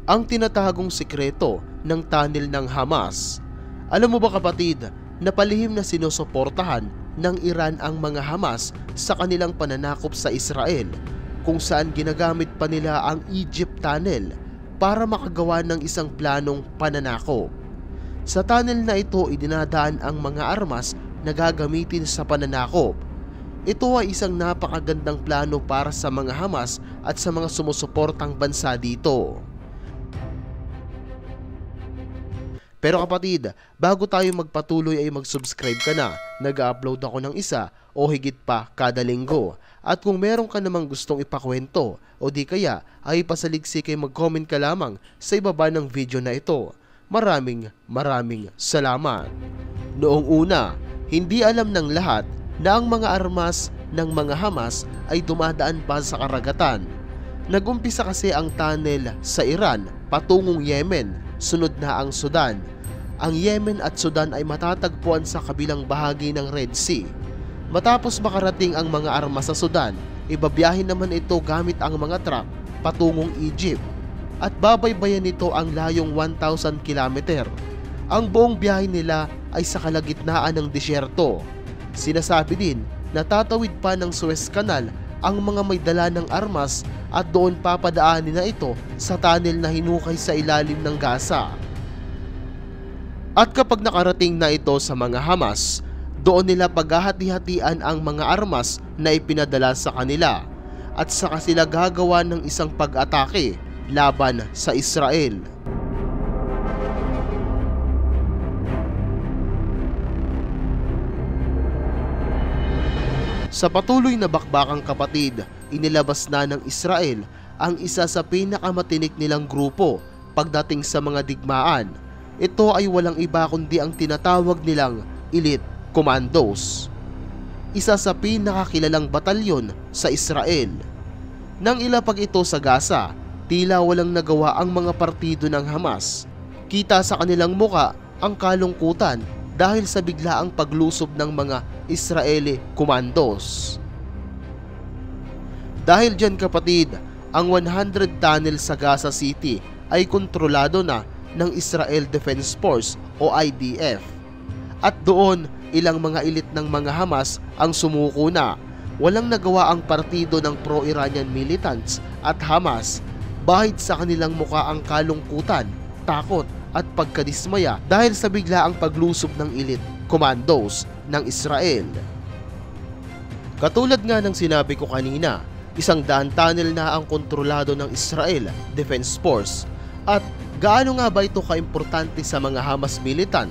ang tinatagong sikreto ng tunnel ng Hamas. Alam mo ba kapatid, na palihim na sinusuportahan ng Iran ang mga Hamas sa kanilang pananakop sa Israel, kung saan ginagamit pa nila ang Egypt Tunnel para makagawa ng isang planong pananakop. Sa tunnel na ito idinadaan ang mga armas na gagamitin sa pananakop. Ito ay isang napakagandang plano para sa mga Hamas at sa mga sumusuportang bansa dito. Pero kapatid, bago tayo magpatuloy ay mag-subscribe ka na. Nag-upload ako ng isa o higit pa kada linggo. At kung meron ka namang gustong ipakwento o di kaya ay pasaliksik ay mag-comment ka lamang sa ibaba ng video na ito. Maraming salamat. Noong una, hindi alam ng lahat na ang mga armas ng mga Hamas ay dumadaan pa sa karagatan. Nagumpisa kasi ang tunnel sa Iran patungong Yemen, sunod na ang Sudan. Ang Yemen at Sudan ay matatagpuan sa kabilang bahagi ng Red Sea. Matapos makarating ang mga armas sa Sudan, ibabiyahin naman ito gamit ang mga truck patungong Egypt. At babaybayan nito ang layong 1,000 kilometer. Ang buong biyahe nila ay sa kalagitnaan ng disyerto. Sinasabi din na tatawid pa ng Suez Canal ang mga may dala ng armas at doon papadaanin na ito sa tunnel na hinukay sa ilalim ng Gaza. At kapag nakarating na ito sa mga Hamas, doon nila paghahati-hatian ang mga armas na ipinadala sa kanila at saka sila gagawa ng isang pag-atake laban sa Israel. Sa patuloy na bakbakang kapatid, inilabas na ng Israel ang isa sa pinakamatinik nilang grupo pagdating sa mga digmaan. Ito ay walang iba kundi ang tinatawag nilang Elite Commandos. Isa sa pinakakilalang batalyon sa Israel. Nang ilapag ito sa Gaza, tila walang nagawa ang mga partido ng Hamas. Kita sa kanilang muka ang kalungkutan dahil sa biglaang paglusob ng mga Israeli commandos. Dahil dyan kapatid, ang 100 tunnel sa Gaza City ay kontrolado na ng Israel Defense Force o IDF. At doon, ilang mga elite ng mga Hamas ang sumuko na. Walang nagawa ang partido ng pro-Iranian militants at Hamas. Bahid sa kanilang muka ang kalungkutan, takot at pagkadismaya dahil sa biglaang paglusob ng elite commandos ng Israel. Katulad nga ng sinabi ko kanina, 100 tunnel na ang kontrolado ng Israel Defense Force. At gaano nga ba ito kaimportante sa mga Hamas militant?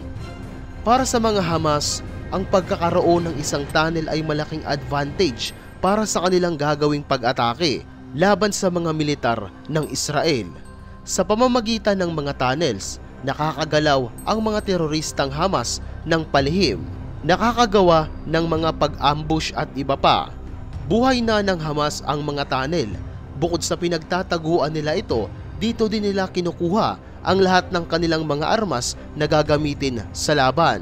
Para sa mga Hamas, ang pagkakaroon ng isang tunnel ay malaking advantage para sa kanilang gagawing pag-atake laban sa mga militar ng Israel. Sa pamamagitan ng mga tunnels, nakakagalaw ang mga teroristang Hamas ng palihim, nakakagawa ng mga pag-ambush at iba pa. Buhay na ng Hamas ang mga tunnel. Bukod sa pinagtataguan nila ito, dito din nila kinukuha ang lahat ng kanilang mga armas na gagamitin sa laban.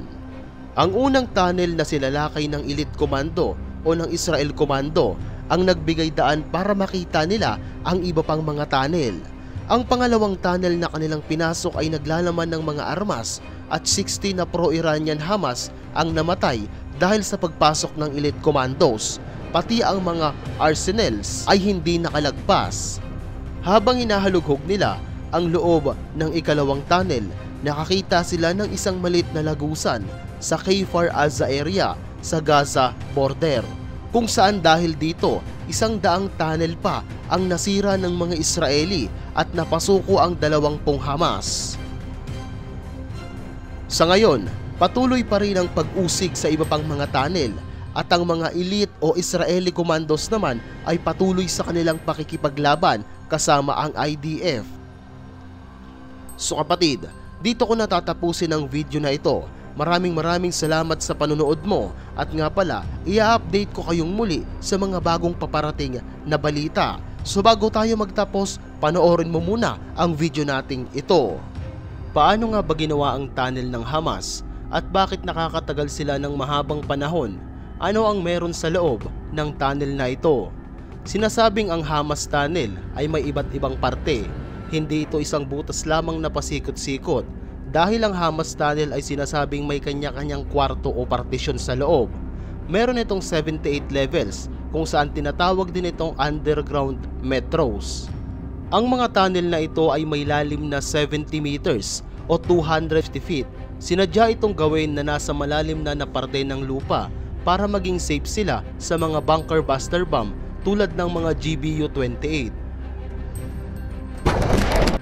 Ang unang tunnel na sinalakay ng Elite Commando o ng Israel Commando ang nagbigay daan para makita nila ang iba pang mga tunnel. Ang pangalawang tunnel na kanilang pinasok ay naglalaman ng mga armas at 60 na pro-Iranian Hamas ang namatay dahil sa pagpasok ng Elite Commandos. Pati ang mga arsenals ay hindi nakalagpas. Habang hinahalughog nila ang loob ng ikalawang tunnel, nakakita sila ng isang maliit na lagusan sa Kfar Aza area sa Gaza border, kung saan dahil dito 100 tunnel pa ang nasira ng mga Israeli at napasuko ang 20 Hamas. Sa ngayon, patuloy pa rin ang pag-usig sa iba pang mga tunnel at ang mga elite o Israeli commandos naman ay patuloy sa kanilang pakikipaglaban kasama ang IDF. So kapatid, dito ko natatapusin ang video na ito. Maraming salamat sa panonood mo at nga pala, i-update ko kayong muli sa mga bagong paparating na balita. So bago tayo magtapos, panoorin mo muna ang video nating ito. Paano nga ba ginawa ang tunnel ng Hamas at bakit nakakatagal sila ng mahabang panahon? Ano ang meron sa loob ng tunnel na ito? Sinasabing ang Hamas tunnel ay may iba't ibang parte. Hindi ito isang butas lamang na pasikot-sikot dahil ang Hamas Tunnel ay sinasabing may kanya-kanyang kwarto o partisyon sa loob. Meron itong 78 levels kung saan tinatawag din itong underground metros. Ang mga tunnel na ito ay may lalim na 70 meters o 250 feet. Sinadya itong gawin na nasa malalim na parte ng lupa para maging safe sila sa mga bunker buster bomb tulad ng mga GBU-28.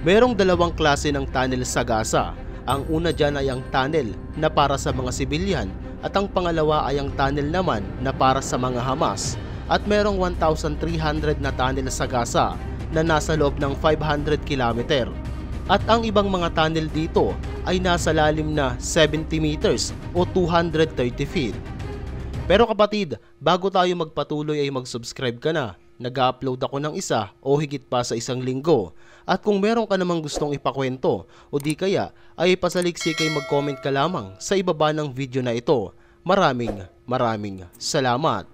Merong dalawang klase ng tunnel sa Gaza. Ang una dyan ay ang tunnel na para sa mga sibilyan at ang pangalawa ay ang tunnel naman na para sa mga Hamas. At merong 1,300 na tunnel sa Gaza na nasa loob ng 500 kilometer. At ang ibang mga tunnel dito ay nasa lalim na 70 meters o 230 feet. Pero kapatid, bago tayo magpatuloy ay mag-subscribe ka na. Nag-upload ako ng isa o higit pa sa isang linggo. At kung meron ka namang gustong ipakwento o di kaya ay pasaliksik ay mag-comment ka lamang sa ibaba ng video na ito. Maraming salamat.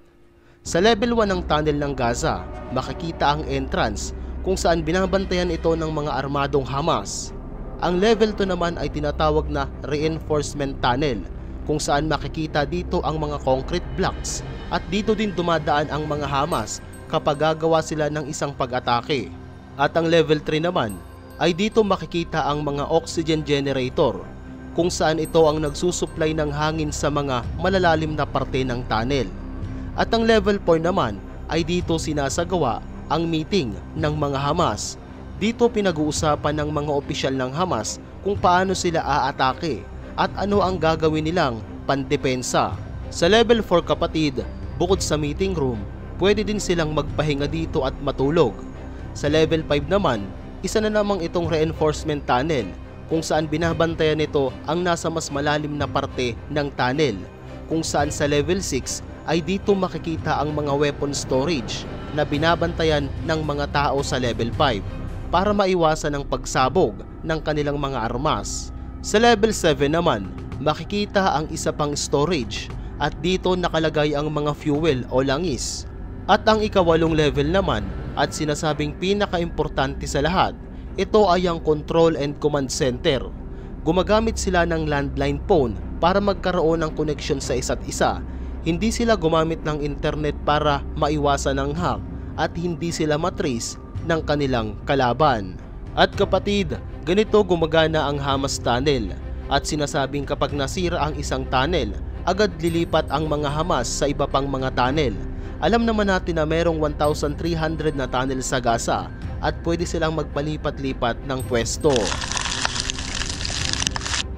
Sa level 1 ng tunnel ng Gaza, makikita ang entrance kung saan binabantayan ito ng mga armadong Hamas. Ang level 2 naman ay tinatawag na reinforcement tunnel kung saan makikita dito ang mga concrete blocks at dito din dumadaan ang mga Hamas kapag gagawa sila ng isang pag-atake. At ang level 3 naman ay dito makikita ang mga oxygen generator kung saan ito ang nagsusupply ng hangin sa mga malalalim na parte ng tunnel. At ang level 4 naman ay dito sinasagawa ang meeting ng mga Hamas. Dito pinag-uusapan ng mga opisyal ng Hamas kung paano sila aatake at ano ang gagawin nilang pandepensa. Sa level 4 kapatid, bukod sa meeting room, pwede din silang magpahinga dito at matulog. Sa level 5 naman, isa na namang itong reinforcement tunnel kung saan binabantayan nito ang nasa mas malalim na parte ng tunnel. Kung saan sa level 6 ay dito makikita ang mga weapon storage na binabantayan ng mga tao sa level 5 para maiwasan ang pagsabog ng kanilang mga armas. Sa level 7 naman, makikita ang isa pang storage at dito nakalagay ang mga fuel o langis. At ang ika-8 level naman at sinasabing pinaka-importante sa lahat, ito ay ang control and command center. Gumagamit sila ng landline phone para magkaroon ng connection sa isa't isa. Hindi sila gumamit ng internet para maiwasan ang hack at hindi sila matrace ng kanilang kalaban. At kapatid, ganito gumagana ang Hamas Tunnel at sinasabing kapag nasira ang isang tunnel, agad lilipat ang mga Hamas sa iba pang mga tunnel. Alam naman natin na merong 1,300 na tunnel sa Gaza at pwede silang magpalipat-lipat ng pwesto.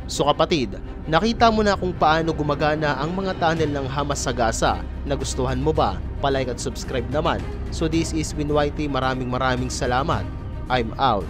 So kapatid, nakita mo na kung paano gumagana ang mga tunnel ng Hamas sa Gaza. Nagustuhan mo ba? Palike at subscribe naman. So this is Winwhitey, maraming salamat. I'm out.